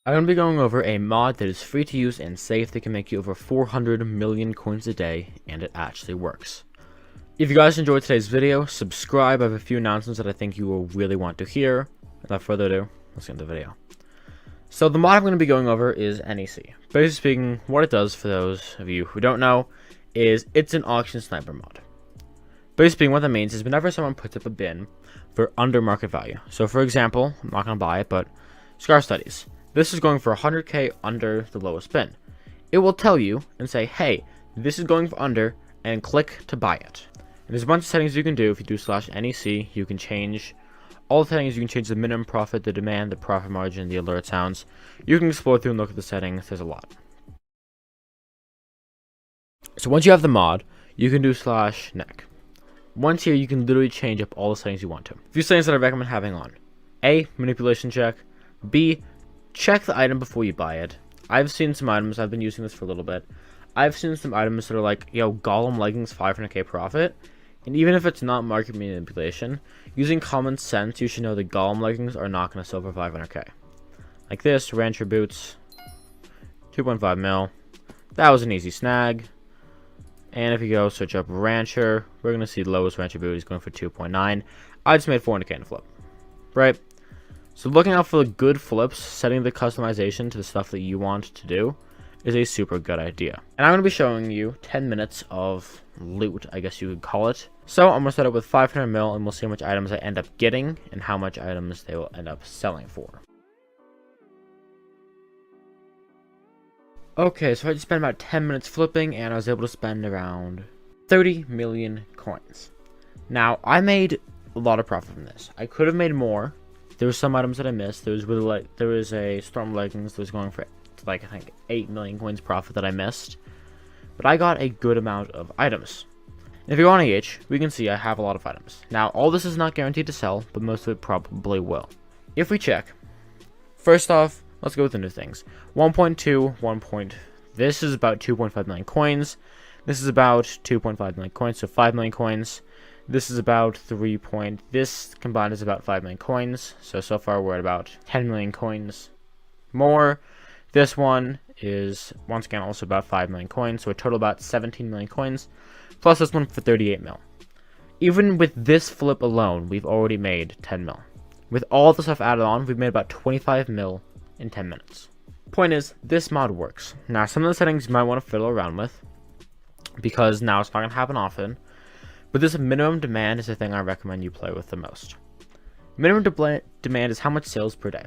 I'm going to be going over a mod that is free to use and safe that can make you over 400 million coins a day, and it actually works. If you guys enjoyed today's video, subscribe. I have a few announcements that I think you will really want to hear. Without further ado, let's get into the video. So the mod I'm going to be going over is NEC. Basically speaking, what it does, for those of you who don't know, is it's an auction sniper mod. Basically speaking, what that means is whenever someone puts up a bin for under market value. So for example, I'm not going to buy it, but Scar Studies. This is going for 100k under the lowest bin. It will tell you and say, hey, this is going for under, and click to buy it. And there's a bunch of settings you can do. If you do /NEC, you can change all the settings. You can change the minimum profit, the demand, the profit margin, the alert sounds. You can explore through and look at the settings. There's a lot. So once you have the mod, you can do /nec. Once here, you can literally change up all the settings you want to. A few settings that I recommend having on. A, manipulation check. B, check the item before you buy it. I've seen some items, I've been using this for a little bit. I've seen some items that are like, yo, Golem leggings 500k profit. And even if it's not market manipulation, using common sense, you should know that Golem leggings are not going to sell for 500k. Like this, Rancher boots, 2.5 mil. That was an easy snag. And if you go search up Rancher, we're going to see the lowest Rancher boot is going for 2.9. I just made 400k in a flip. Right? So looking out for the good flips, setting the customization to the stuff that you want to do is a super good idea. And I'm going to be showing you 10 minutes of loot, I guess you could call it. So I'm going to start up with 500 mil and we'll see how much items I end up getting and how much items they will end up selling for. Okay, so I just spent about 10 minutes flipping and I was able to spend around 30 million coins. Now, I made a lot of profit from this. I could have made more. There were some items that I missed. There was a Storm Leggings that was going for like I think 8 million coins profit that I missed. But I got a good amount of items. And if you go on AH, we can see I have a lot of items. Now, all this is not guaranteed to sell, but most of it probably will. If we check, first off, let's go with the new things. 1.2, this is about 2.5 million coins. This is about 2.5 million coins, so 5 million coins. This is about this combined is about 5 million coins. So far we're at about 10 million coins more. This one is, once again, also about 5 million coins. So a total about 17 million coins. Plus this one for 38 mil. Even with this flip alone, we've already made 10 mil. With all the stuff added on, we've made about 25 mil in 10 minutes. Point is, this mod works. Now, some of the settings you might want to fiddle around with, because now it's not going to happen often. But this minimum demand is the thing I recommend you play with the most. Minimum demand is how much sales per day.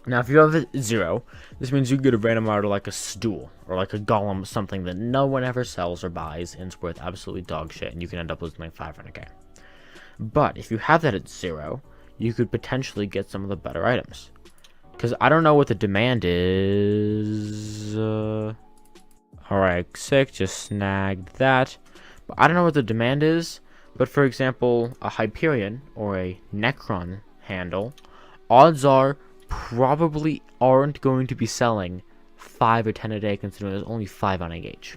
Now, if you have 0, this means you get a random order like a stool or like a golem, something that no one ever sells or buys and it's worth absolutely dog shit, and you can end up losing like 500k. But if you have that at 0, you could potentially get some of the better items. Because I don't know what the demand is. Alright, sick, just snagged that. I don't know what the demand is, but for example, a Hyperion or a Necron handle, odds are probably aren't going to be selling 5 or 10 a day, considering there's only 5 on a gauge.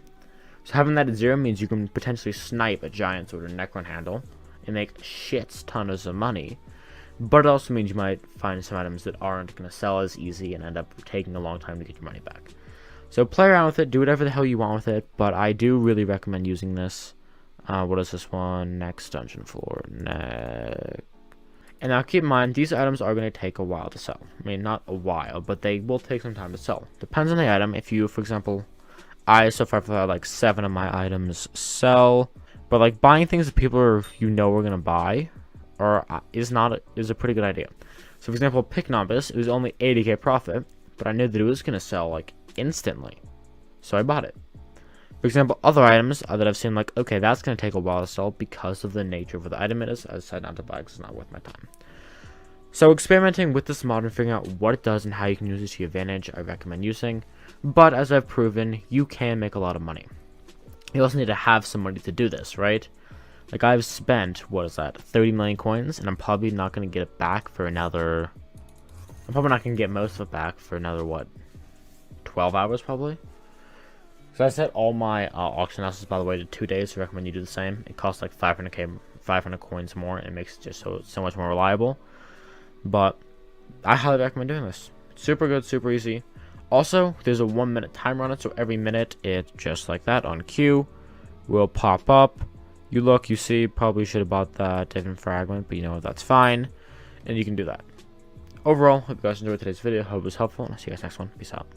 So having that at 0 means you can potentially snipe a giant sword or Necron handle and make shits tons of money, but it also means you might find some items that aren't going to sell as easy and end up taking a long time to get your money back. So play around with it, do whatever the hell you want with it, but I do really recommend using this. What is this one? Next dungeon floor. And now keep in mind, these items are going to take a while to sell. I mean, not a while, but they will take some time to sell. Depends on the item. If you, for example, so far I've had like 7 of my items sell. But like buying things that people are, are going to buy is a pretty good idea. So for example, Pick Novice, it was only 80k profit, but I knew that it was going to sell like instantly. So I bought it. For example, other items that I've seen, like, okay, that's going to take a while to sell because of the nature of the item it is. I decided not to buy it because it's not worth my time. So experimenting with this mod and figuring out what it does and how you can use it to your advantage, I recommend using. But as I've proven, you can make a lot of money. You also need to have some money to do this, right? Like, I've spent, 30 million coins, and I'm probably not going to get it back for another... I'm probably not going to get most of it back for another, 12 hours probably? So I set all my auction houses, by the way, to 2 days. I recommend you do the same. It costs like 500 coins more, and it makes it just so much more reliable. But I highly recommend doing this. Super good, super easy. Also, there's a 1 minute timer on it, so every minute it just like that on cue will pop up. You look, you see, probably should have bought that different fragment, but you know, that's fine. And you can do that. Overall, hope you guys enjoyed today's video. Hope it was helpful, and I'll see you guys next one. Peace out.